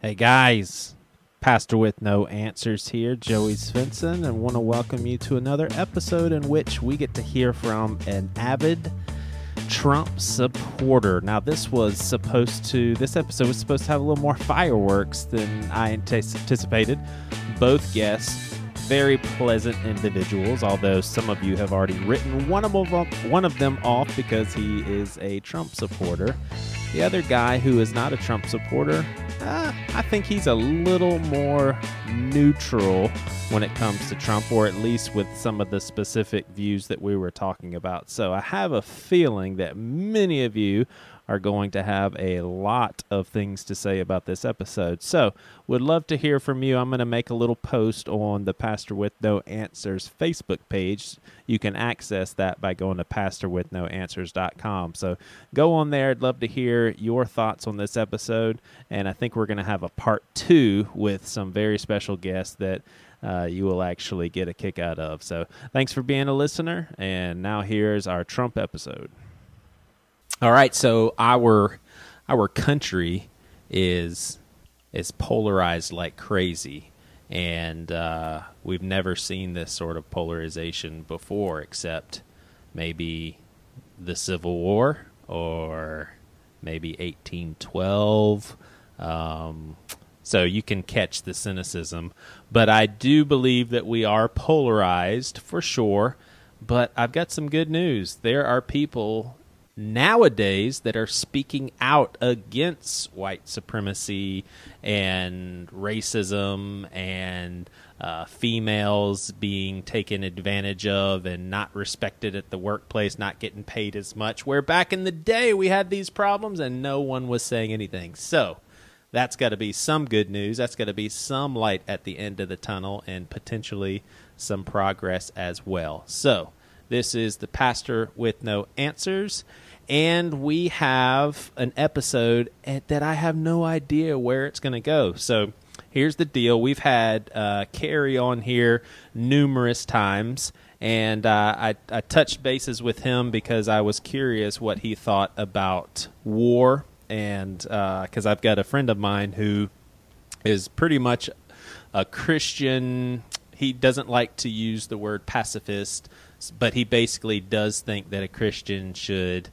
Hey guys, Pastor with No Answers here, Joey Svensson, and want to welcome you to another episode in which we get to hear from an avid Trump supporter. Now, this episode was supposed to have a little more fireworks than I anticipated. Both guests, very pleasant individuals, although some of you have already written one of them off because he is a Trump supporter. The other guy who is not a Trump supporter, I think he's a little more neutral when it comes to Trump, or at least with some of the specific views that we were talking about. So I have a feeling that many of you are going to have a lot of things to say about this episode. So would love to hear from you. I'm going to make a little post on the Pastor with No Answers Facebook page. You can access that by going to pastorwithnoanswers.com. So go on there. I'd love to hear your thoughts on this episode. And I think we're going to have a part 2 with some very special guests that you will actually get a kick out of. So thanks for being a listener. And now here's our Trump episode. All right, so our country is polarized like crazy, and we've never seen this sort of polarization before, except maybe the Civil War or maybe 1812. So you can catch the cynicism, but I do believe that we are polarized for sure. But I've got some good news. There are people nowadays that are speaking out against white supremacy and racism and females being taken advantage of and not respected at the workplace, not getting paid as much, where back in the day we had these problems and no one was saying anything. So that's got to be some good news. That's got to be some light at the end of the tunnel and potentially some progress as well. So this is the Pastor with No Answers, and we have an episode that I have no idea where it's going to go. So here's the deal. We've had Kerry on here numerous times, and I touched bases with him because I was curious what he thought about war, and because I've got a friend of mine who is pretty much a Christian. He doesn't like to use the word pacifist, but he basically does think that a Christian should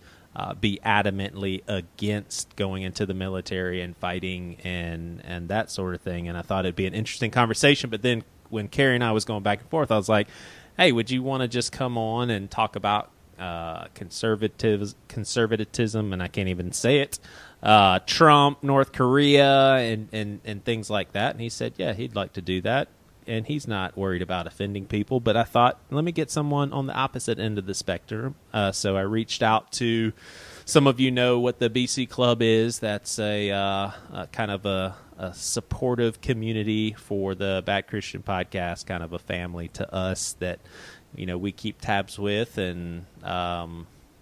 be adamantly against going into the military and fighting and that sort of thing. And I thought it'd be an interesting conversation. But then when Kerry and I was going back and forth, I was like, hey, would you want to just come on and talk about conservatism, and I can't even say it, Trump, North Korea, and things like that? And he said, yeah, he'd like to do that. And he's not worried about offending people. But I thought, let me get someone on the opposite end of the spectrum. So I reached out to, some of you know what the BC Club is. That's a kind of a supportive community for the Bad Christian Podcast, kind of a family to us that, you know, we keep tabs with and,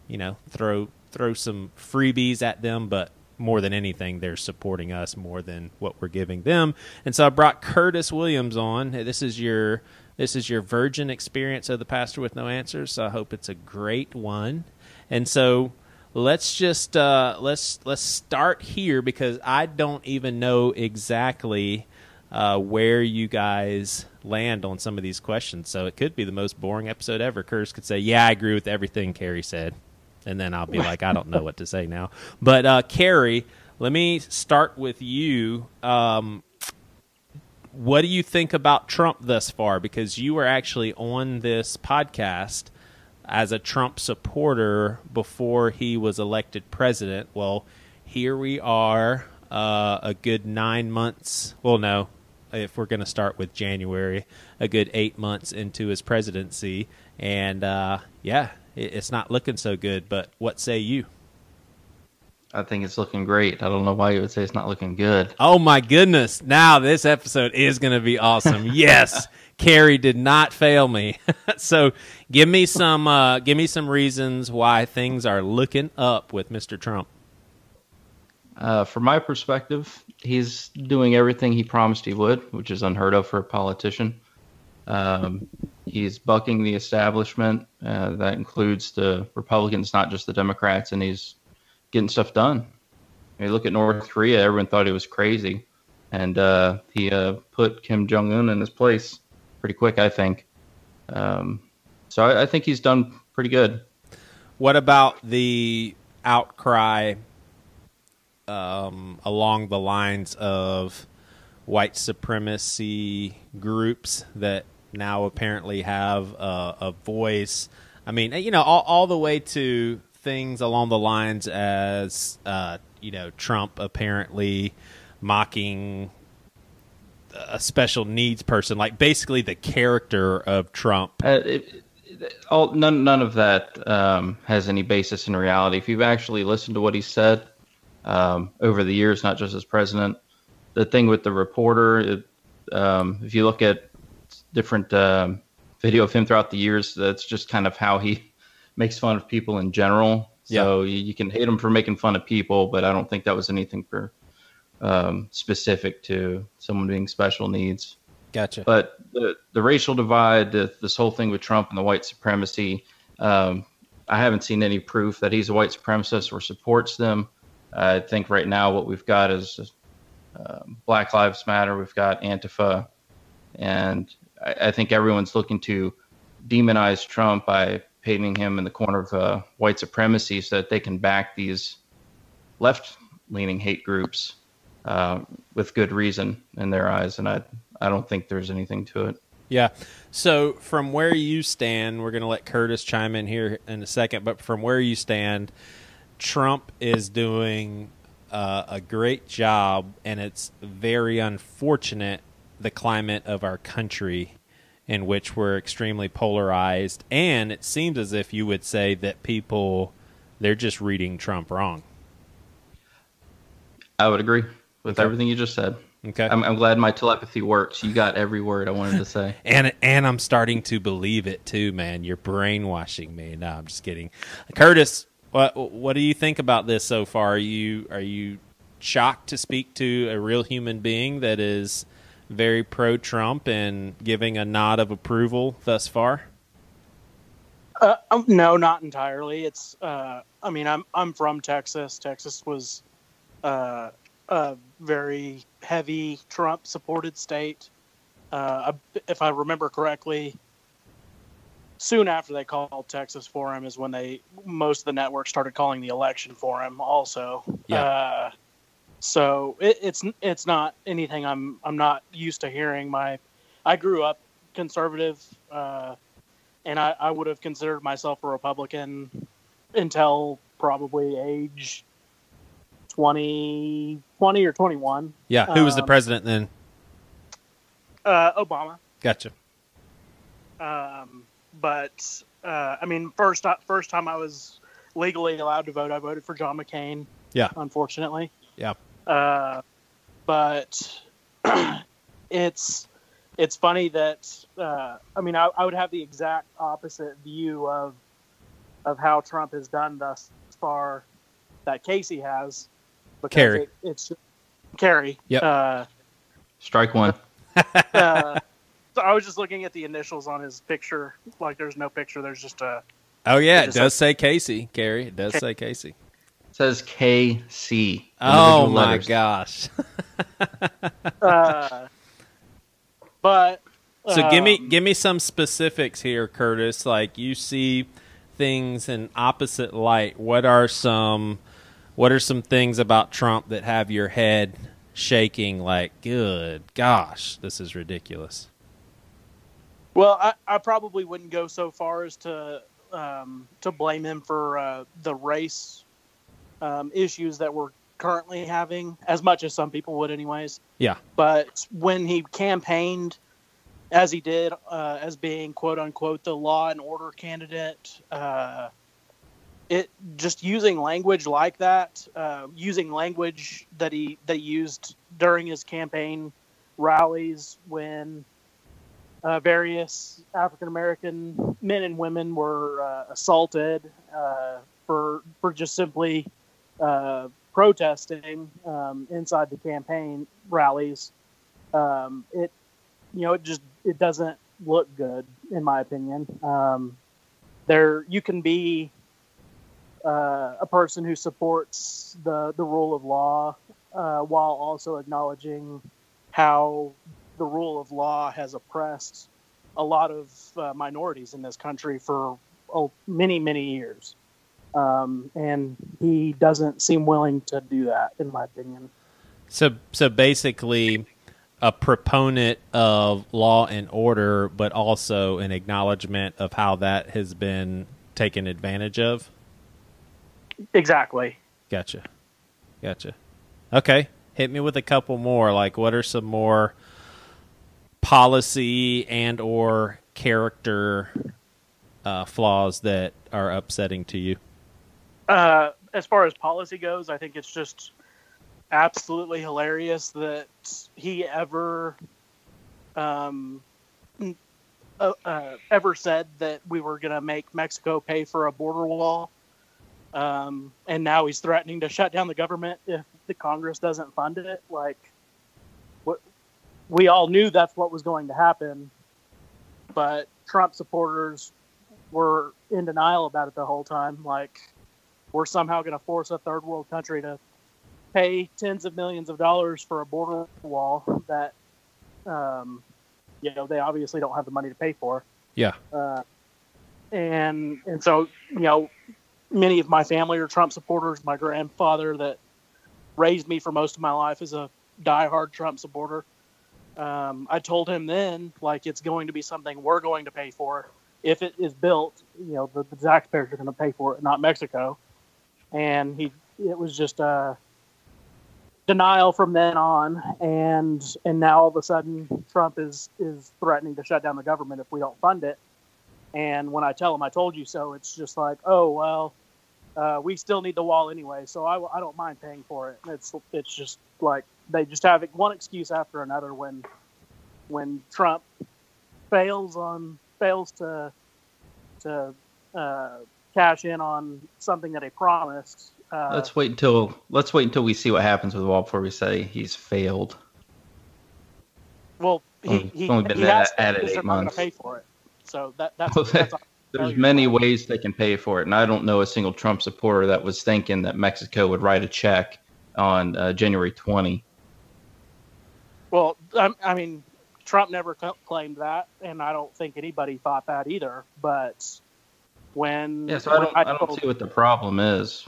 you know, throw some freebies at them, but more than anything, they're supporting us more than what we're giving them. And so I brought Curtis Williams on. This is your virgin experience of the Pastor with No Answers. So I hope it's a great one. And so let's just let's start here, because I don't even know exactly where you guys land on some of these questions. So it could be the most boring episode ever. Curtis could say, yeah, I agree with everything Kerry said. And then I'll be like, I don't know what to say now. But, Kerry, let me start with you. What do you think about Trump thus far? Because you were actually on this podcast as a Trump supporter before he was elected president. Well, here we are a good 9 months. Well, no, if we're going to start with January, a good 8 months into his presidency. And, yeah. It's not looking so good, but what say you? I think it's looking great. I don't know why you would say it's not looking good. Oh, my goodness. Now this episode is going to be awesome. Yes, Kerry did not fail me. So give me some reasons why things are looking up with Mr. Trump. From my perspective, he's doing everything he promised he would, which is unheard of for a politician. He's bucking the establishment. That includes the Republicans, not just the Democrats, and he's getting stuff done. You look at North Korea, everyone thought he was crazy. and he put Kim Jong-un in his place pretty quick, I think. So I think he's done pretty good. What about the outcry along the lines of white supremacy groups that now apparently have a voice? I mean, all the way to things along the lines as, Trump apparently mocking a special needs person, like basically the character of Trump. None of that has any basis in reality. If you've actually listened to what he said over the years, not just as president, the thing with the reporter, if you look at different video of him throughout the years, that's just kind of how he makes fun of people in general. So you can hate him for making fun of people, but I don't think that was anything for specific to someone being special needs. Gotcha. But the racial divide, this whole thing with Trump and the white supremacy, I haven't seen any proof that he's a white supremacist or supports them. I think right now what we've got is Black Lives Matter. We've got Antifa. And I think everyone's looking to demonize Trump by painting him in the corner of white supremacy so that they can back these left-leaning hate groups with good reason in their eyes. And I don't think there's anything to it. Yeah. So from where you stand, we're going to let Curtis chime in here in a second, but from where you stand, Trump is doing a great job, and it's very unfortunate, the climate of our country in which we're extremely polarized. And it seems as if you would say that people, they're just reading Trump wrong. I would agree with everything you just said. Okay. I'm glad my telepathy works. You got every word I wanted to say. And I'm starting to believe it too, man. You're brainwashing me. No, I'm just kidding. Curtis, what do you think about this so far? Are you shocked to speak to a real human being that is very pro-Trump and giving a nod of approval thus far? No, not entirely. It's I'm from Texas. Texas was a very heavy Trump supported state. If I remember correctly, soon after they called Texas for him is when most of the networks started calling the election for him also. Yeah. So it's not anything I'm not used to hearing. I grew up conservative, and I would have considered myself a Republican until probably age 20 or 21. Yeah. Who was the president then? Obama. Gotcha. But first time I was legally allowed to vote, I voted for John McCain. Yeah. Unfortunately. Yeah. But it's funny that I would have the exact opposite view of how Trump has done thus far that Casey has. Kerry. It's Kerry. Yep. Strike one. So I was just looking at the initials on his picture. Like there's no picture. There's just a. Oh yeah, it does say Casey. Kerry. It does say Casey. It says KC. Oh my gosh. But so give me some specifics here, Curtis. Like you see things in opposite light. What are some things about Trump that have your head shaking like, good gosh, this is ridiculous? Well, I probably wouldn't go so far as to blame him for the race issues that we're currently having, as much as some people would anyways. Yeah. But when he campaigned, as he did, as being quote unquote the law and order candidate, it just using language like that, using language that he used during his campaign rallies when various African American men and women were assaulted for just simply protesting inside the campaign rallies. It doesn't look good in my opinion. You can be a person who supports the rule of law while also acknowledging how the rule of law has oppressed a lot of minorities in this country for many, many years. And he doesn't seem willing to do that, in my opinion. So basically, a proponent of law and order, but also an acknowledgement of how that has been taken advantage of. Exactly. Gotcha. Okay, hit me with a couple more. Like, what are some more policy and or character flaws that are upsetting to you? As far as policy goes, I think it's just absolutely hilarious that he ever said that we were going to make Mexico pay for a border wall. And now he's threatening to shut down the government if the Congress doesn't fund it. Like, we all knew that's what was going to happen, but Trump supporters were in denial about it the whole time. Like, we're somehow going to force a third world country to pay tens of millions of dollars for a border wall that, they obviously don't have the money to pay for. Yeah. And so, many of my family are Trump supporters. My grandfather that raised me for most of my life is a diehard Trump supporter. I told him then, like, it's going to be something we're going to pay for. If it is built, the taxpayers are going to pay for it, not Mexico. And it was just denial from then on. And now all of a sudden Trump is threatening to shut down the government if we don't fund it. And when I tell him I told you so, it's just like, oh, well, we still need the wall anyway, so I don't mind paying for it. It's just like they just have one excuse after another when Trump fails to cash in on something that he promised. Let's wait until we see what happens with the wall before we say he's failed. Well, he's only been at it 8 months. Pay for it. So that's there's many ways they can pay for it, and I don't know a single Trump supporter that was thinking that Mexico would write a check on January 20. Well, I mean, Trump never claimed that, and I don't think anybody thought that either. But I don't see what the problem is.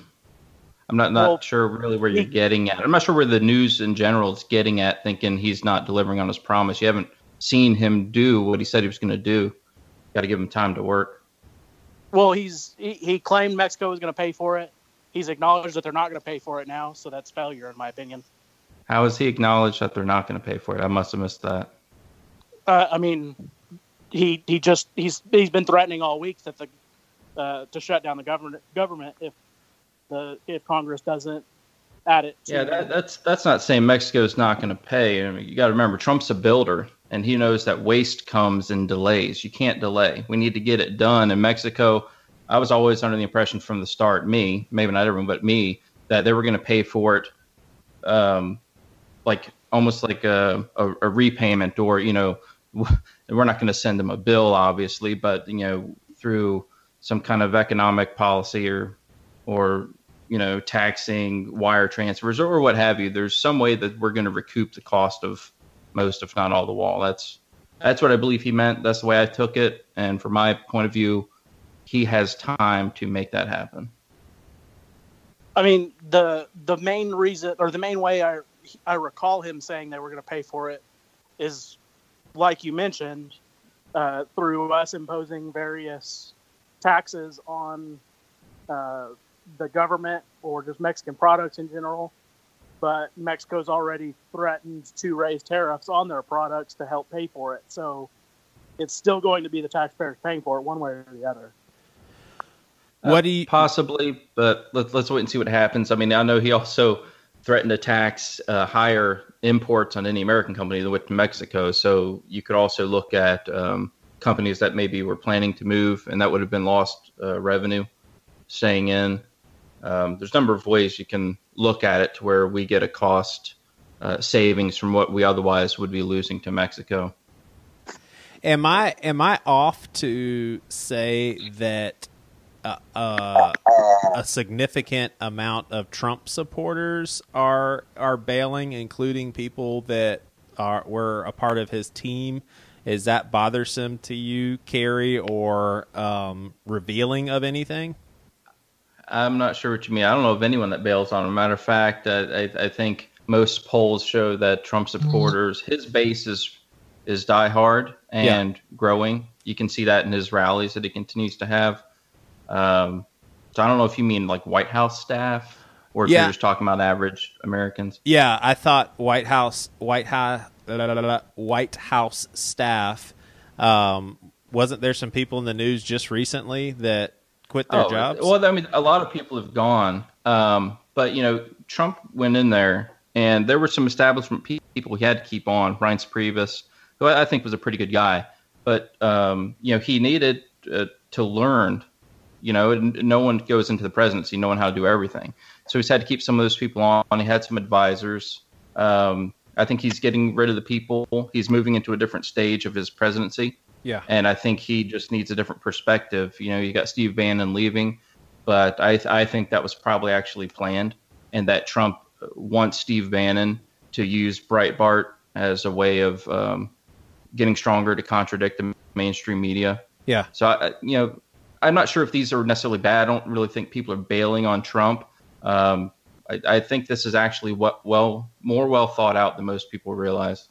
I'm not sure really where you're getting at. I'm not sure where the news in general is getting at, thinking he's not delivering on his promise. You haven't seen him do what he said he was going to do. Got to give him time to work. Well, he claimed Mexico was going to pay for it. He's acknowledged that they're not going to pay for it now, so that's failure in my opinion. How has he acknowledged that they're not going to pay for it? I must have missed that. I mean, he's been threatening all week that to shut down the government if Congress doesn't add it. That's not saying Mexico's not going to pay. I mean, you got to remember, Trump's a builder, and he knows that waste comes in delays. You can't delay. We need to get it done. In Mexico, I was always under the impression from the start, maybe not everyone, but me, that they were going to pay for it, like almost like a repayment, or we're not going to send them a bill, obviously, but through some kind of economic policy or taxing wire transfers or what have you. There's some way that we're going to recoup the cost of most, if not all, the wall. That's what I believe he meant. That's the way I took it. And from my point of view, he has time to make that happen. I mean, the main reason, or the main way I recall him saying they were going to pay for it is, like you mentioned, through us imposing various taxes on the government or just Mexican products in general. But Mexico's already threatened to raise tariffs on their products to help pay for it. So it's still going to be the taxpayers paying for it one way or the other. What do you possibly? But let's wait and see what happens. I mean, I know he also threatened to tax higher imports on any American company that went to Mexico. So you could also look at companies that maybe were planning to move, and that would have been lost revenue staying in. There's a number of ways you can look at it to where we get a cost savings from what we otherwise would be losing to Mexico. Am I off to say that a significant amount of Trump supporters are bailing, including people that were a part of his team. Is that bothersome to you, Carrie, or revealing of anything? I'm not sure what you mean. I don't know of anyone that bails on him. Matter of fact, I think most polls show that Trump supporters, his base is diehard and growing. You can see that in his rallies that he continues to have. So I don't know if you mean like White House staff or if you're just talking about average Americans. Yeah, I thought White House staff. Wasn't there some people in the news just recently that quit their jobs? Well, I mean, a lot of people have gone. But, you know, Trump went in there and there were some establishment people he had to keep on. Reince Priebus, who I think was a pretty good guy. But, you know, he needed to learn. You know, no one goes into the presidency knowing how to do everything. So he's had to keep some of those people on. He had some advisors. I think he's getting rid of the people. He's moving into a different stage of his presidency. Yeah. And I think he just needs a different perspective. You know, you got Steve Bannon leaving, but I think that was probably actually planned, and that Trump wants Steve Bannon to use Breitbart as a way of getting stronger to contradict the mainstream media. Yeah. So, you know, I'm not sure if these are necessarily bad. I don't really think people are bailing on Trump. I think this is actually more well thought out than most people realize.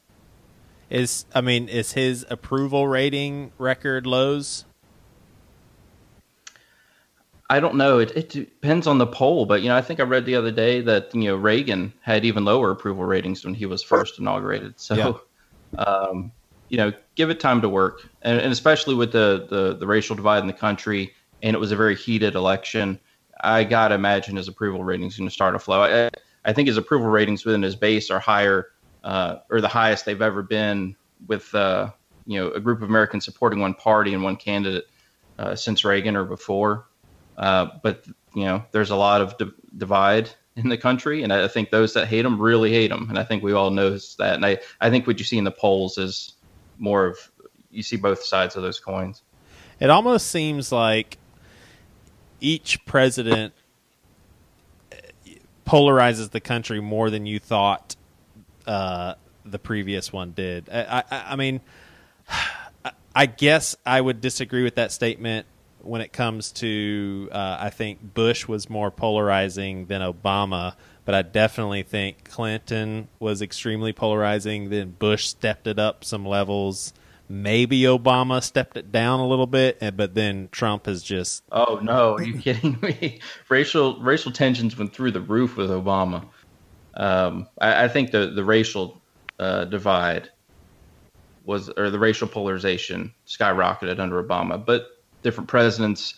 Is his approval rating record lows? I don't know. It depends on the poll, but, you know, I think I read the other day that, you know, Reagan had even lower approval ratings when he was first inaugurated. So, you know, give it time to work, and especially with the racial divide in the country, and it was a very heated election. I gotta imagine his approval ratings are going to start to flow. I think his approval ratings within his base are higher, or the highest they've ever been, with you know, a group of Americans supporting one party and one candidate since Reagan or before. But, you know, there's a lot of divide in the country, and I think those that hate him really hate him, and I think we all know that. And I think what you see in the polls is more of, you see both sides of those coins. It almost seems like each president polarizes the country more than you thought the previous one did. I mean, I guess I would disagree with that statement when it comes to, I think Bush was more polarizing than Obama, but I definitely think Clinton was extremely polarizing. Then Bush stepped it up some levels. Maybe Obama stepped it down a little bit, but then Trump has just... Oh, no. Are you kidding me? Racial tensions went through the roof with Obama. I think the racial divide or the racial polarization skyrocketed under Obama, but different presidents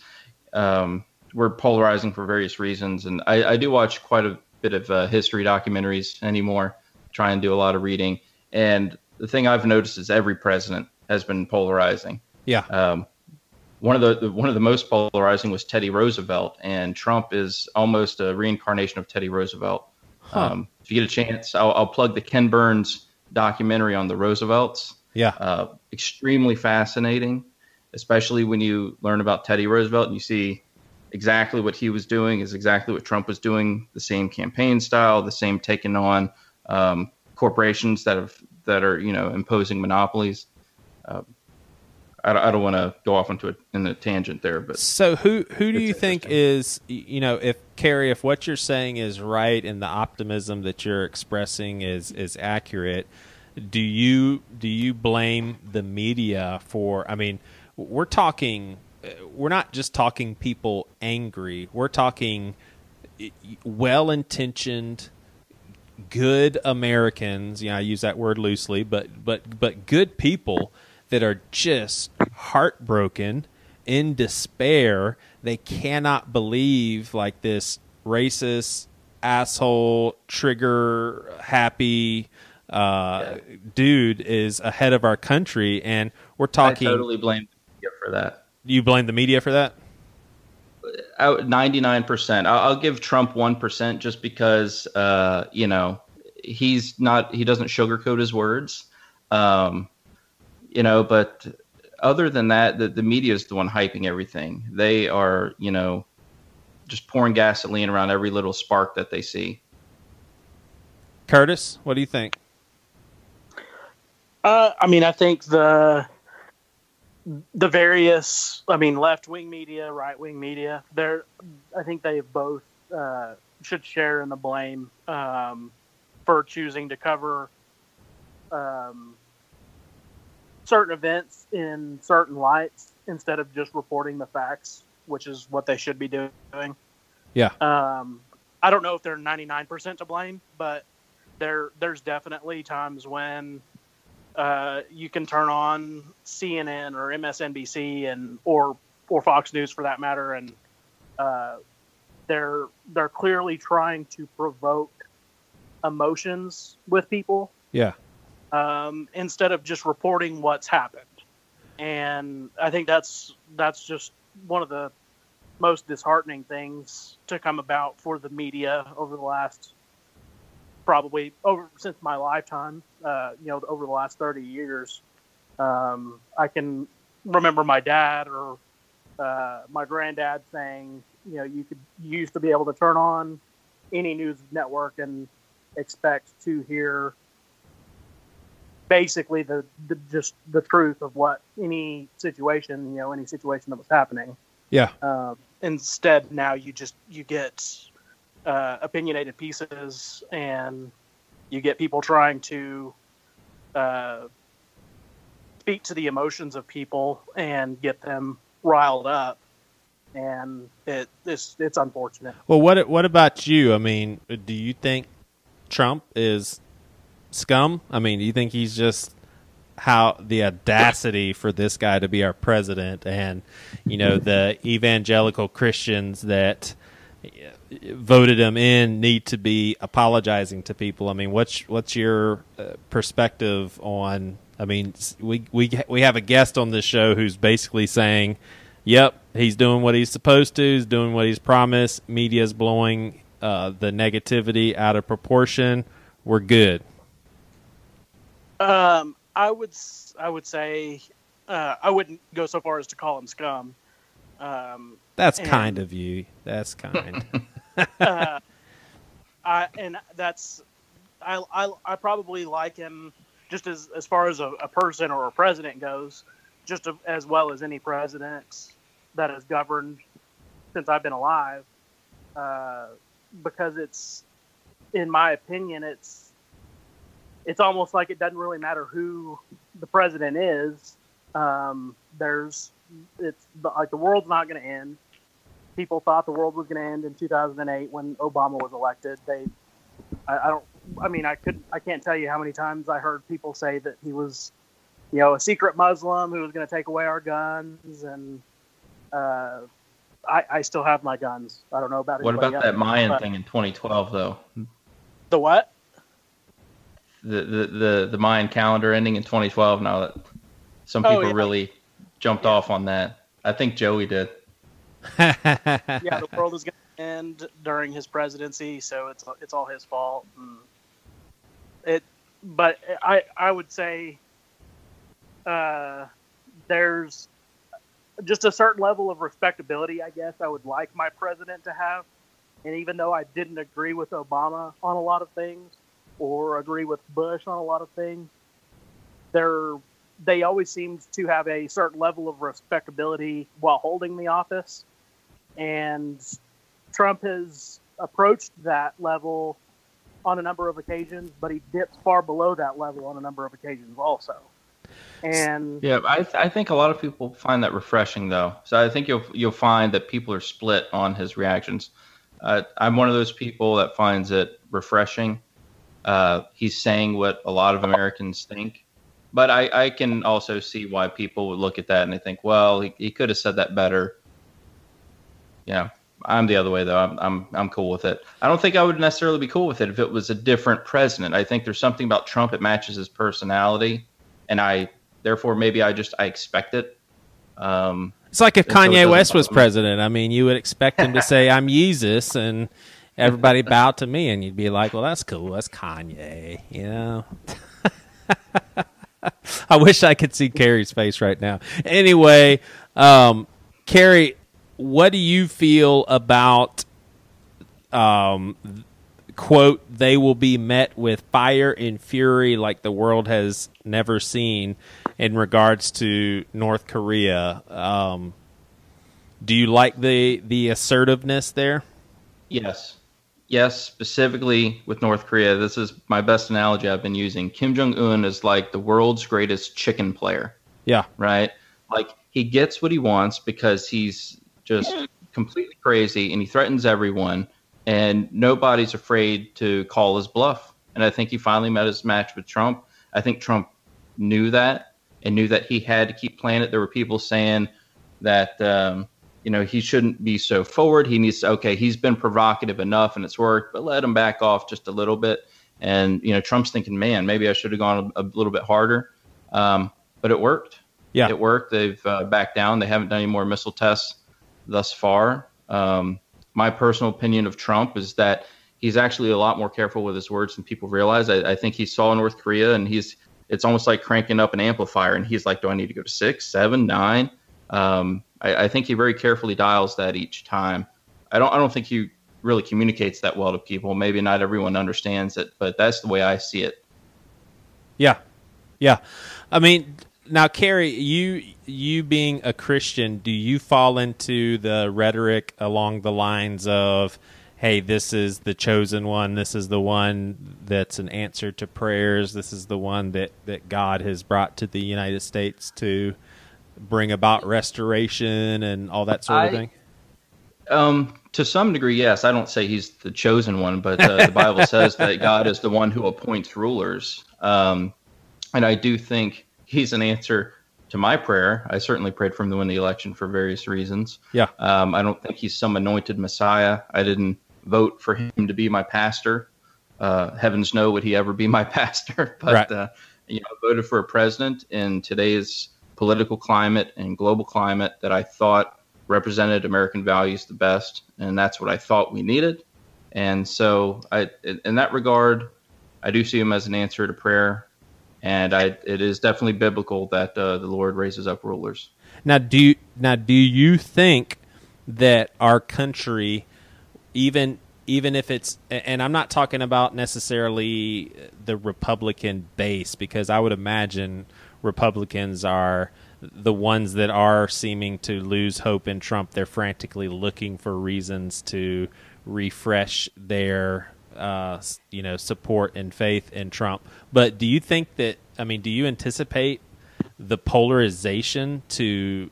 were polarizing for various reasons. And I do watch quite a bit of history documentaries anymore, try and do a lot of reading. And the thing I've noticed is every president has been polarizing. Yeah. One of the most polarizing was Teddy Roosevelt, and Trump is almost a reincarnation of Teddy Roosevelt. Huh. If you get a chance, I'll plug the Ken Burns documentary on the Roosevelts. Yeah. Extremely fascinating, especially when you learn about Teddy Roosevelt and you see exactly what he was doing is exactly what Trump was doing. The same campaign style, the same taking on corporations that are, you know, imposing monopolies. I don't want to go off into a tangent there, but so who do you think is, you know, if Carrie, if what you're saying is right and the optimism that you're expressing is accurate, do you blame the media for? I mean, we're not just talking people angry. We're talking well-intentioned, good Americans. You know, I use that word loosely, but good people that are just heartbroken, in despair. They cannot believe like this racist, asshole, trigger happy dude is ahead of our country, and we're talking. I totally blame the media for that. You blame the media for that? 99%. I'll give Trump 1% just because you know, he doesn't sugarcoat his words. You know, but other than that, the media is the one hyping everything. They are, you know, just pouring gasoline around every little spark that they see. Curtis, what do you think? I mean, I think the various, I mean, left wing media, right wing media, I think they both should share in the blame for choosing to cover certain events in certain lights instead of just reporting the facts, which is what they should be doing. Yeah. I don't know if they're 99% to blame, but there's definitely times when you can turn on CNN or MSNBC or Fox News for that matter, and they're clearly trying to provoke emotions with people. Yeah. Instead of just reporting what's happened. And I think that's just one of the most disheartening things to come about for the media over the last since my lifetime, over the last 30 years. I can remember my dad or my granddad saying, you used to be able to turn on any news network and expect to hear basically the truth of what any situation that was happening. Yeah. Instead, now you get opinionated pieces, and you get people trying to speak to the emotions of people and get them riled up, and it's unfortunate. Well, what about you? I mean, do you think Trump is scum? I mean, do you think he's just the audacity for this guy to be our president, and the evangelical Christians that voted him in need to be apologizing to people? I mean, what's your perspective on? I mean, we have a guest on this show who's basically saying, "Yep, he's doing what he's supposed to. He's doing what he's promised. Media's blowing the negativity out of proportion. We're good." I would say I wouldn't go so far as to call him scum. That's kind of you. That's kind. I probably like him just as far as a person or a president goes, just as well as any president that has governed since I've been alive. Because it's, in my opinion, it's almost like it doesn't really matter who the president is. It's like the world's not going to end. People thought the world was going to end in 2008 when Obama was elected. I can't tell you how many times I heard people say that he was, a secret Muslim who was going to take away our guns. And I still have my guns. I don't know about what about that Mayan thing in 2012 though? The what? The Mayan calendar ending in 2012. Now that some people really jumped off on that, I think Joey did. Yeah, the world is going to end during his presidency, so it's all his fault. But I would say there's just a certain level of respectability, I guess, I would like my president to have. And even though I didn't agree with Obama on a lot of things, or agree with Bush on a lot of things, they always seemed to have a certain level of respectability while holding the office. And Trump has approached that level on a number of occasions, but he dips far below that level on a number of occasions also. And yeah, I think a lot of people find that refreshing, though. So I think you'll find that people are split on his reactions. I'm one of those people that finds it refreshing. He's saying what a lot of Americans think, but I can also see why people would look at that and they think, well, he could have said that better. Yeah, I'm the other way though. I'm cool with it. I don't think I would necessarily be cool with it if it was a different president. I think there's something about Trump that matches his personality, and therefore maybe I expect it. It's like if Kanye West was president. I mean, you would expect him to say, "I'm Yeezus," and everybody bowed to me, and you'd be like, well, that's cool. That's Kanye, I wish I could see Carrie's face right now. Anyway, Carrie, what do you feel about quote, they will be met with fire and fury like the world has never seen in regards to North Korea. Do you like the assertiveness there? Yes. Yes, specifically with North Korea. This is my best analogy I've been using. Kim Jong-un is like the world's greatest chicken player. Yeah. Right? Like, he gets what he wants because he's just completely crazy and he threatens everyone, and nobody's afraid to call his bluff. And I think he finally met his match with Trump. I think Trump knew that and knew that he had to keep playing it. There were people saying that he shouldn't be so forward. He needs to, okay, he's been provocative enough and it's worked, but let him back off just a little bit. And, Trump's thinking, man, maybe I should have gone a little bit harder. But it worked. Yeah. It worked. They've backed down. They haven't done any more missile tests thus far. My personal opinion of Trump is that he's actually a lot more careful with his words than people realize. I think he saw North Korea, and it's almost like cranking up an amplifier, and he's like, do I need to go to 6, 7, 9? I think he very carefully dials that each time. I don't think he really communicates that well to people. Maybe not everyone understands it, but that's the way I see it. Yeah. Yeah. I mean, now, Carrie, you being a Christian, do you fall into the rhetoric along the lines of, hey, this is the chosen one, this is the one that's an answer to prayers, this is the one that God has brought to the United States to bring about restoration and all that sort of thing? To some degree, yes. I don't say he's the chosen one, but the Bible says that God is the one who appoints rulers. And I do think he's an answer to my prayer. I certainly prayed for him to win the election for various reasons. Yeah. I don't think he's some anointed Messiah. I didn't vote for him to be my pastor. Heavens know would he ever be my pastor. But, right. I voted for a president in today's political climate and global climate that I thought represented American values the best. And that's what I thought we needed. And so in that regard, I do see him as an answer to prayer. And it is definitely biblical that the Lord raises up rulers. Now, do you think that our country, even if it's, and I'm not talking about necessarily the Republican base, because I would imagine Republicans are the ones that are seeming to lose hope in Trump. They're frantically looking for reasons to refresh their support and faith in Trump. But do you think that, do you anticipate the polarization to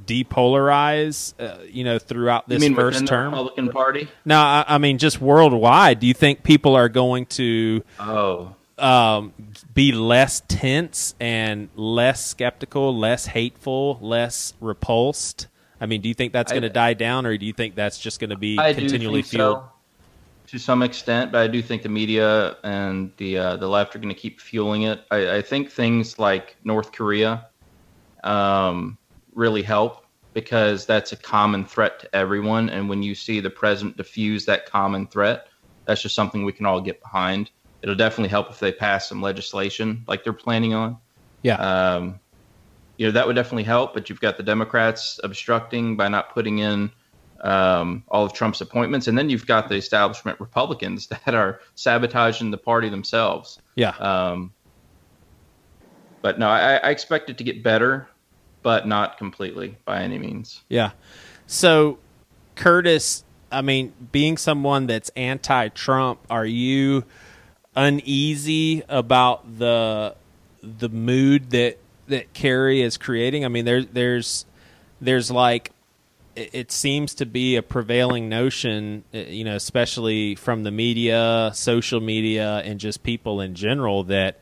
depolarize, throughout this first term? The Republican Party? No, I mean, just worldwide. Do you think people are going to be less tense and less skeptical, less hateful, less repulsed? Do you think that's going to die down, or do you think that's just going to be continually fueled? So, to some extent, but I do think the media and the left are going to keep fueling it. I think things like North Korea really help, because that's a common threat to everyone. And when you see the president diffuse that common threat, that's just something we can all get behind. It'll definitely help if they pass some legislation like they're planning on. Yeah. That would definitely help. But you've got the Democrats obstructing by not putting in all of Trump's appointments. And then you've got the establishment Republicans that are sabotaging the party themselves. Yeah. But no, I expect it to get better, but not completely by any means. Yeah. So, Curtis, being someone that's anti-Trump, are you uneasy about the mood that Kerry is creating? There's like, it seems to be a prevailing notion, especially from the media, social media, and just people in general, that,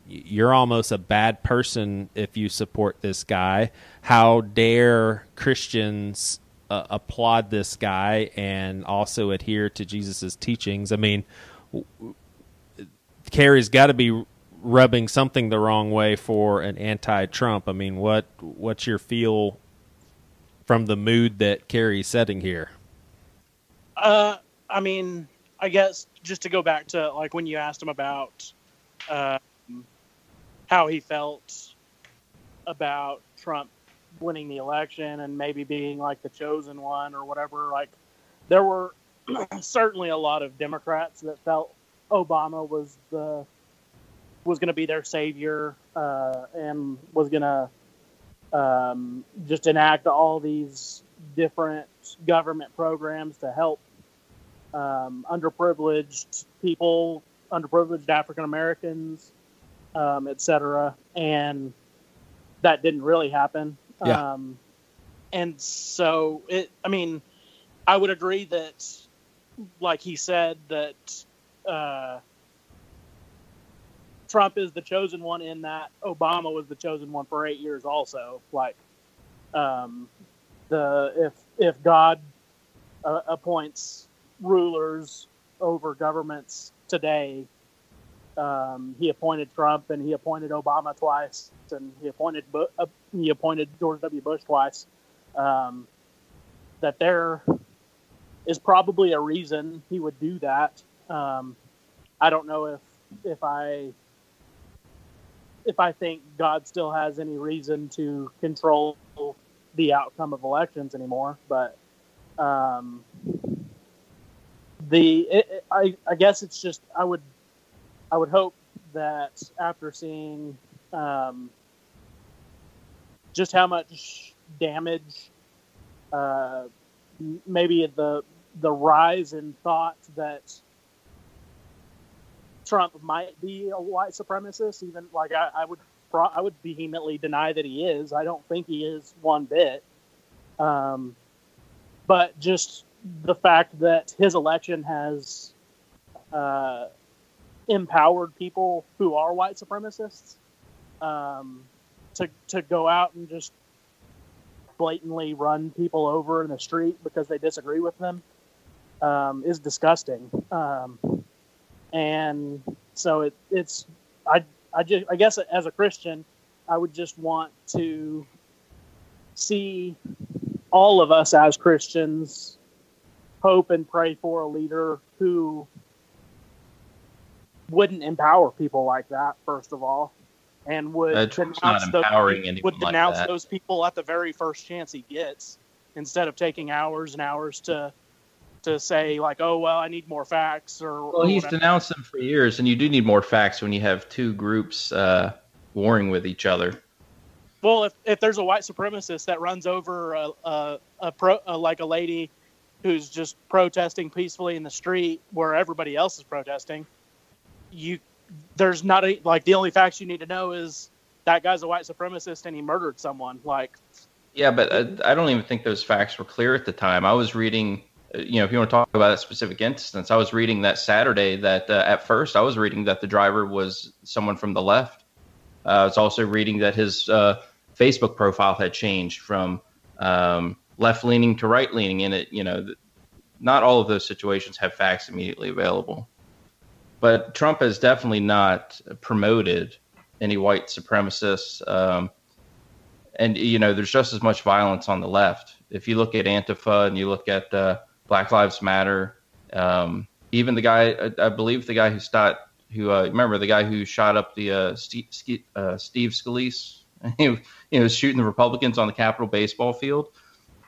you're almost a bad person if you support this guy. How dare Christians applaud this guy and also adhere to Jesus's teachings? Kerry's got to be rubbing something the wrong way for an anti-Trump. What's your feel from the mood that Kerry's setting here? I guess just to go back to like when you asked him about how he felt about Trump winning the election and maybe being like the chosen one or whatever, like there were certainly a lot of Democrats that felt Obama was going to be their savior, and was going to just enact all these different government programs to help underprivileged people, underprivileged African Americans, etc. And that didn't really happen. Yeah. And so I would agree that, like he said, that Trump is the chosen one, in that Obama was the chosen one for 8 years also. Like, if God appoints rulers over governments today, he appointed Trump, and he appointed Obama twice, and he appointed George W. Bush twice. That there is probably a reason he would do that. I don't know if I think God still has any reason to control the outcome of elections anymore, but I guess it's just I would hope that after seeing just how much damage, maybe the rise in thought that Trump might be a white supremacist, even like I would vehemently deny that he is. I don't think he is one bit. But just the fact that his election has empowered people who are white supremacists to go out and just blatantly run people over in the street because they disagree with them is disgusting. And so I guess as a Christian, I would just want to see all of us as Christians hope and pray for a leader who wouldn't empower people like that, first of all, and would denounce those people at the very first chance he gets, instead of taking hours and hours to say, like, oh, well, I need more facts. Well, he's denounced them for years, and you do need more facts when you have two groups warring with each other. Well, if there's a white supremacist that runs over like a lady who's just protesting peacefully in the street where everybody else is protesting, there's not the only facts you need to know is that guy's a white supremacist and he murdered someone. Like, yeah, but I don't even think those facts were clear at the time. I was reading, if you want to talk about that specific instance, I was reading that Saturday that at first I was reading that the driver was someone from the left. I was also reading that his Facebook profile had changed from left-leaning to right-leaning, and not all of those situations have facts immediately available. But Trump has definitely not promoted any white supremacists. And there's just as much violence on the left. If you look at Antifa and you look at Black Lives Matter, even the guy, I believe the guy remember the guy who shot up the Steve Scalise, he was shooting the Republicans on the Capitol baseball field.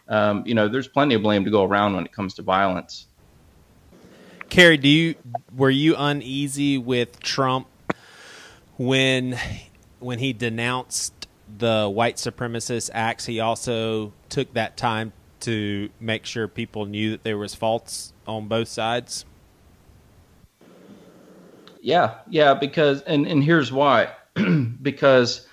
There's plenty of blame to go around when it comes to violence. Carrie, were you uneasy with Trump when he denounced the white supremacist acts? He also took that time to make sure people knew that there was faults on both sides. Yeah, because and here's why. Because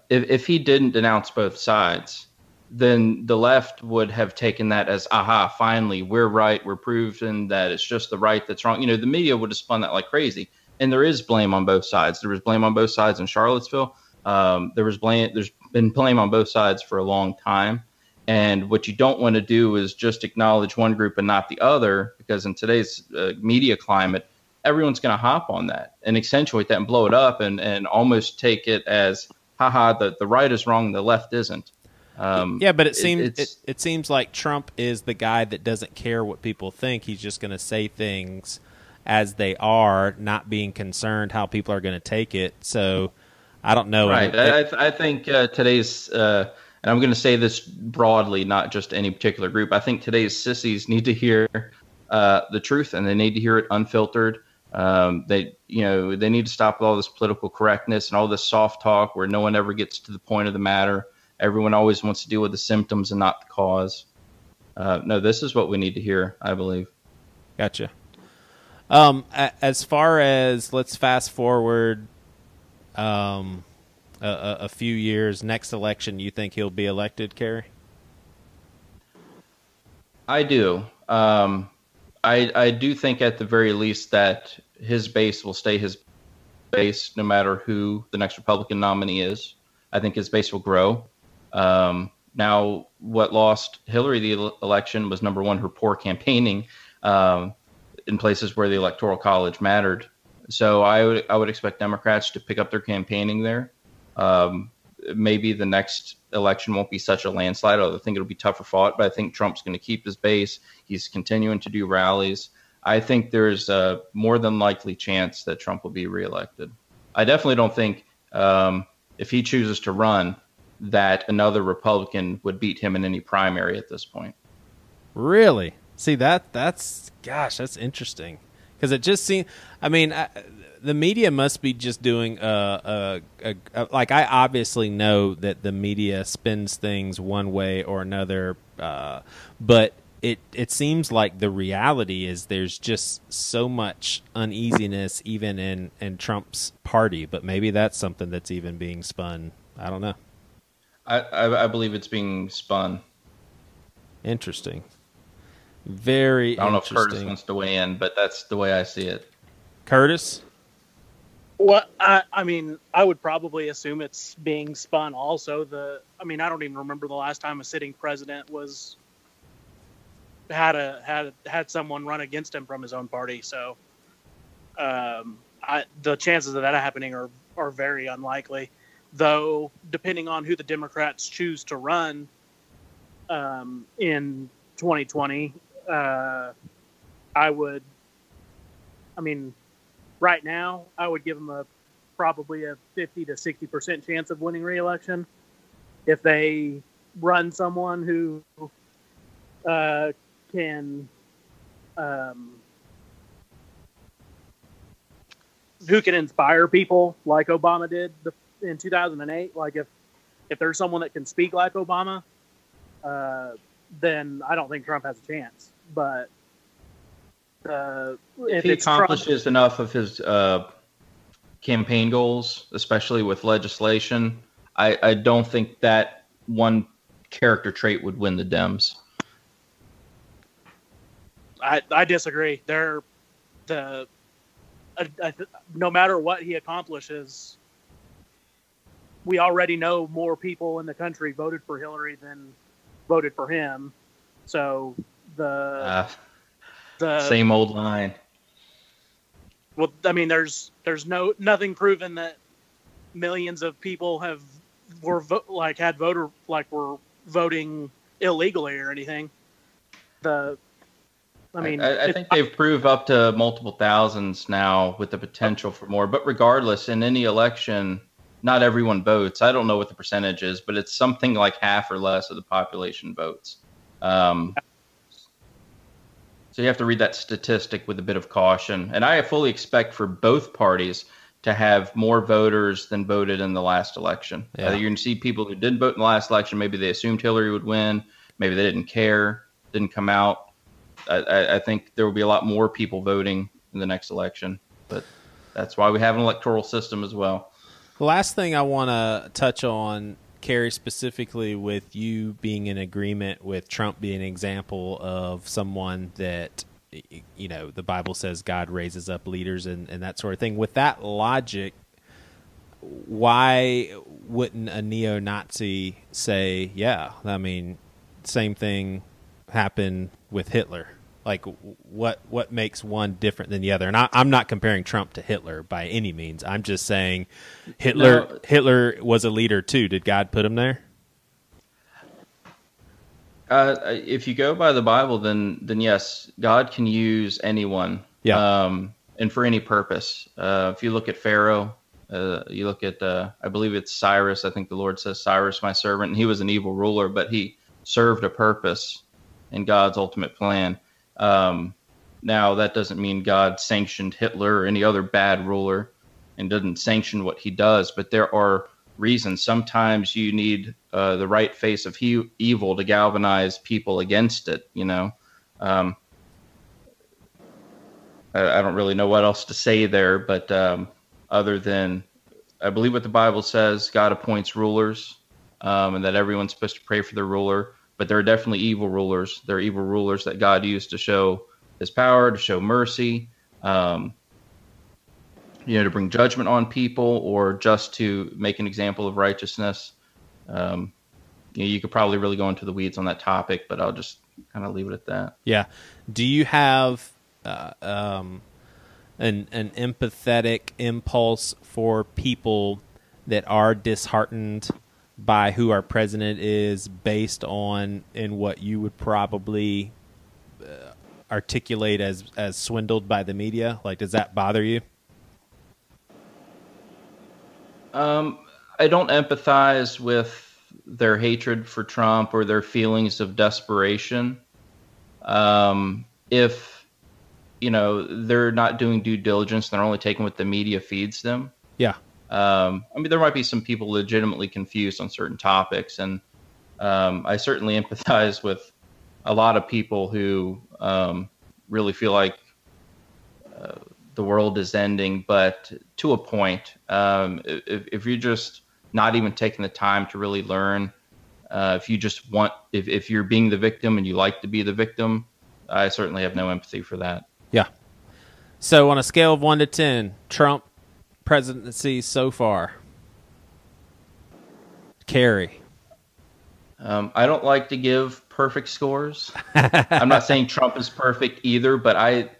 if he didn't denounce both sides, then the left would have taken that as, aha, finally, we're right. We're proving that it's just the right that's wrong. The media would have spun that like crazy. And there is blame on both sides. There was blame on both sides in Charlottesville. There's been blame on both sides for a long time. And what you don't want to do is just acknowledge one group and not the other, because in today's media climate, everyone's going to hop on that and accentuate that and blow it up and almost take it as, haha, the right is wrong, the left isn't. Yeah, but it seems like Trump is the guy that doesn't care what people think. He's just going to say things as they are, not being concerned how people are going to take it. So I don't know. Right. I think today's, and I'm going to say this broadly, not just any particular group, I think today's sissies need to hear the truth, and they need to hear it unfiltered. They need to stop all this political correctness and all this soft talk where no one ever gets to the point of the matter. Everyone always wants to deal with the symptoms and not the cause. No, this is what we need to hear, I believe. Gotcha. As far as, let's fast forward a few years, next election, you think he'll be elected, Kerry? I do. I do think at the very least that his base will stay his base no matter who the next Republican nominee is. I think his base will grow. Now, what lost Hillary the election was, number one, her poor campaigning in places where the Electoral College mattered. So I would expect Democrats to pick up their campaigning there. Maybe the next election won't be such a landslide. I think it'll be tougher fought, but I think Trump's going to keep his base. He's continuing to do rallies. I think there's a more than likely chance that Trump will be reelected. I definitely don't think if he chooses to run that another Republican would beat him in any primary at this point. Really? See, that's interesting. Because it just seems, I mean, the media must be just doing like, I obviously know that the media spins things one way or another, but it seems like the reality is there's just so much uneasiness even in Trump's party, but maybe that's something that's even being spun. I don't know. I believe it's being spun. Interesting. Very interesting. I don't know if Curtis wants to weigh in, but that's the way I see it. Curtis? Well, I mean, I would probably assume it's being spun also. I don't even remember the last time a sitting president had someone run against him from his own party. So the chances of that happening are very unlikely. Though, depending on who the Democrats choose to run in 2020, right now, I would give them probably a 50 to 60% chance of winning re-election. If they run someone who can inspire people like Obama did in 2008, like if there's someone that can speak like Obama, then I don't think Trump has a chance. But if he accomplishes enough of his campaign goals, especially with legislation, I don't think that one character trait would win the Dems. I disagree. No matter what he accomplishes, we already know more people in the country voted for Hillary than voted for him. So the same old line. Well, I mean, there's nothing proven that millions of people were voting illegally or anything. I think they've proved up to multiple thousands now with the potential for more. But regardless, in any election, not everyone votes. I don't know what the percentage is, but it's something like half or less of the population votes. So you have to read that statistic with a bit of caution. And I fully expect for both parties to have more voters than voted in the last election. Yeah. You're going to see people who didn't vote in the last election. Maybe they assumed Hillary would win. Maybe they didn't care, didn't come out. I think there will be a lot more people voting in the next election. But that's why we have an electoral system as well. The last thing I want to touch on, Kerry, specifically with you being in agreement with Trump being an example of someone that, you know, the Bible says God raises up leaders and that sort of thing. With that logic, why wouldn't a neo-Nazi say, yeah, I mean, same thing happened with Hitler? Like, what makes one different than the other? And I'm not comparing Trump to Hitler by any means. I'm just saying Hitler was a leader too. Did God put him there? If you go by the Bible, then yes, God can use anyone. Yeah. And for any purpose. If you look at Pharaoh, you look at I believe it's Cyrus. I think the Lord says, "Cyrus, my servant," and he was an evil ruler, but he served a purpose in God's ultimate plan. Now, that doesn't mean God sanctioned Hitler or any other bad ruler and doesn't sanction what he does, but there are reasons. Sometimes you need the right face of evil to galvanize people against it, you know. I don't really know what else to say there, but other than I believe what the Bible says, God appoints rulers, and that everyone's supposed to pray for their ruler. But there are definitely evil rulers. There are evil rulers that God used to show his power, to show mercy, to bring judgment on people, or just to make an example of righteousness. You could probably really go into the weeds on that topic, but I'll just kind of leave it at that. Yeah. Do you have an empathetic impulse for people that are disheartened by who our president is, based on in what you would probably articulate as swindled by the media? Like, does that bother you? I don't empathize with their hatred for Trump or their feelings of desperation. If they're not doing due diligence, they're only taking what the media feeds them. Yeah. I mean, there might be some people legitimately confused on certain topics, and I certainly empathize with a lot of people who really feel like the world is ending, but to a point. If you're just not even taking the time to really learn, if you're being the victim and you like to be the victim, I certainly have no empathy for that. Yeah. So on a scale of 1 to 10, Trump presidency so far. Carrie. I don't like to give perfect scores. I'm not saying Trump is perfect either, but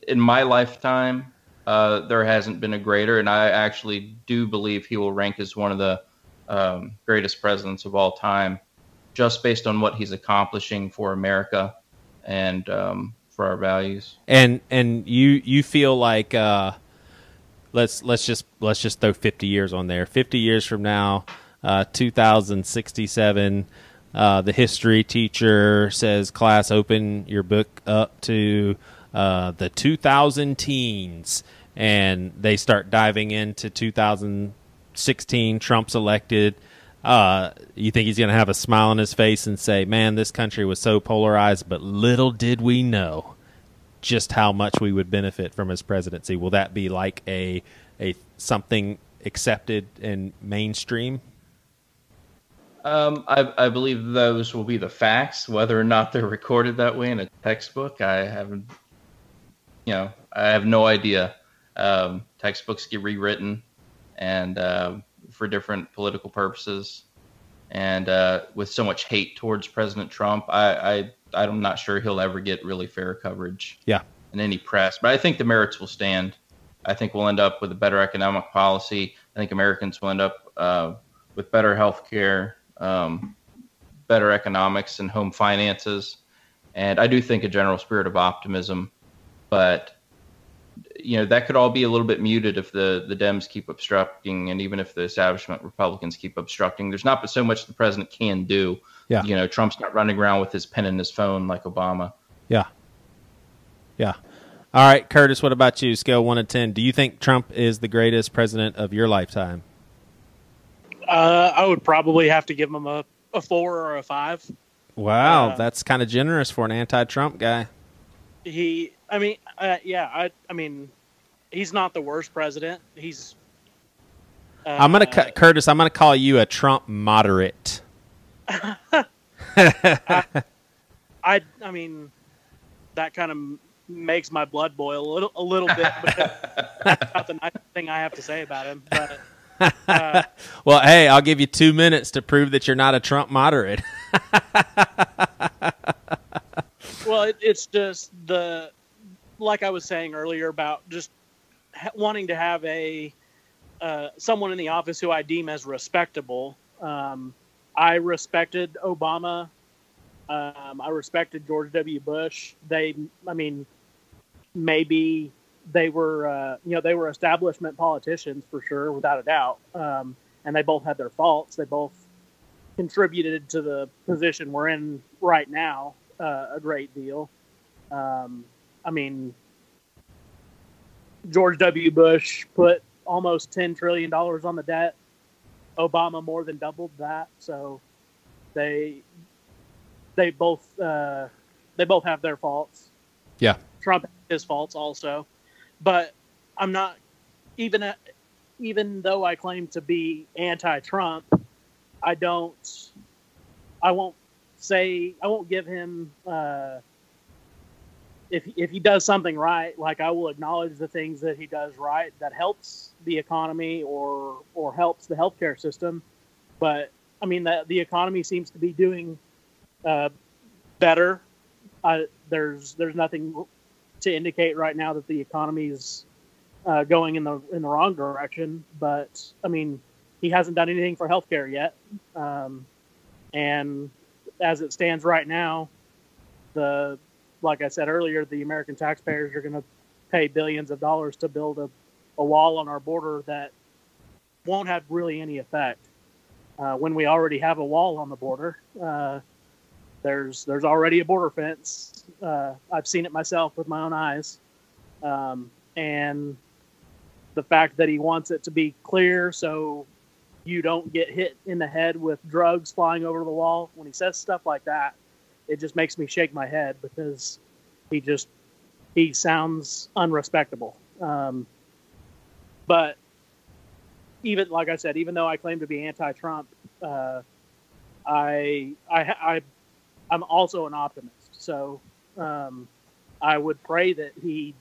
in my lifetime, there hasn't been a greater, and I actually do believe he will rank as one of the greatest presidents of all time, just based on what he's accomplishing for America and for our values. And you feel like let's just throw 50 years on there. 50 years from now, 2067. The history teacher says, class, open your book up to the 2000 teens, and they start diving into 2016. Trump's elected. You think he's going to have a smile on his face and say, man, this country was so polarized, but little did we know just how much we would benefit from his presidency? Will that be like a something accepted and mainstream? I believe those will be the facts. Whether or not they're recorded that way in a textbook, I have no idea. Textbooks get rewritten, and for different political purposes, and with so much hate towards President Trump, I'm not sure he'll ever get really fair coverage. Yeah. In any press. But I think the merits will stand. I think we'll end up with a better economic policy. I think Americans will end up with better health care, better economics and home finances. And I do think a general spirit of optimism. But, that could all be a little bit muted if the Dems keep obstructing, and even if the establishment Republicans keep obstructing. There's not so much the president can do. Yeah. Trump's not running around with his pen in his phone like Obama. Yeah. Yeah. All right, Curtis, what about you? Scale 1 to 10. Do you think Trump is the greatest president of your lifetime? I would probably have to give him a 4 or a 5. Wow, that's kind of generous for an anti-Trump guy. He's not the worst president. He's. Curtis, I'm gonna call you a Trump moderate. I mean, that kind of makes my blood boil a little bit, because that's not the nice thing I have to say about him. But well, hey, I'll give you 2 minutes to prove that you're not a Trump moderate. Well, it's just like I was saying earlier about just wanting to have someone in the office who I deem as respectable. I respected Obama. I respected George W. Bush. Maybe they were, they were establishment politicians for sure, without a doubt. And they both had their faults. They both contributed to the position we're in right now a great deal. I mean, George W. Bush put almost $10 trillion on the debt. Obama more than doubled that. So they both have their faults. Yeah. Trump has his faults also. But I'm not, even though I claim to be anti-Trump, I won't give him, if he does something right, like I will acknowledge the things that he does right that helps the economy or helps the healthcare system. But I mean, the economy seems to be doing better. There's nothing to indicate right now that the economy is going in the wrong direction. But I mean, he hasn't done anything for healthcare yet. And as it stands right now, like I said earlier, the American taxpayers are going to pay billions of dollars to build a wall on our border that won't have really any effect. When we already have a wall on the border, there's already a border fence. I've seen it myself with my own eyes. And the fact that he wants it to be clear so you don't get hit in the head with drugs flying over the wall, when he says stuff like that, it just makes me shake my head because he sounds unrespectable. But even, like I said, even though I claim to be anti-Trump, I'm also an optimist. So I would pray that he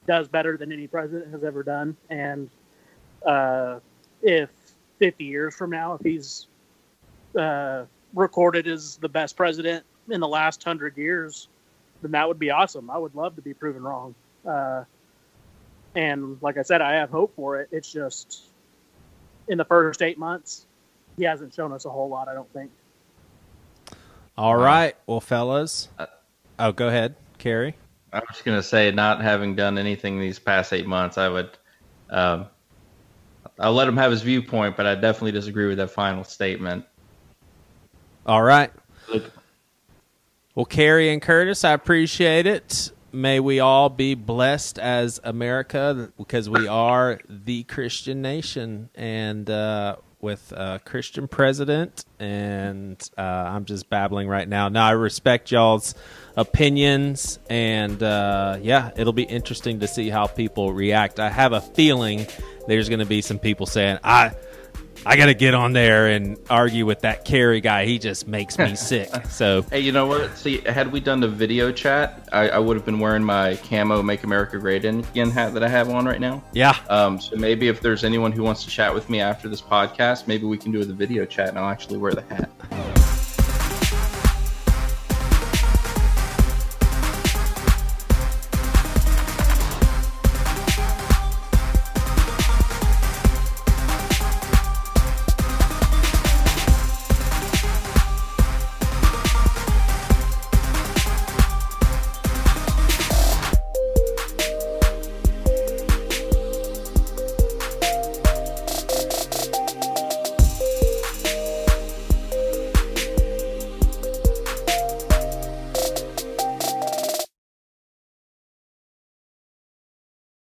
does better than any president has ever done. And if 50 years from now, if he's recorded as the best president in the last 100 years, then that would be awesome. I would love to be proven wrong. And like I said, I have hope for it. It's just in the first 8 months, he hasn't shown us a whole lot, I don't think. All right. Well, fellas. Go ahead, Kerry. I was just going to say, not having done anything these past 8 months, I would, I'll let him have his viewpoint, but I definitely disagree with that final statement. All right. Well, Kerry and Curtis, I appreciate it. May we all be blessed as America, because we are the Christian nation, and with a Christian president. And I'm just babbling right now. Now, I respect y'all's opinions, and it'll be interesting to see how people react. I have a feeling there's going to be some people saying, I got to get on there and argue with that Kerry guy. He just makes me sick. So, hey, you know what? See, had we done the video chat, I would have been wearing my camo "Make America Great Again" hat that I have on right now. Yeah. So maybe if there's anyone who wants to chat with me after this podcast, maybe we can do the video chat and I'll actually wear the hat.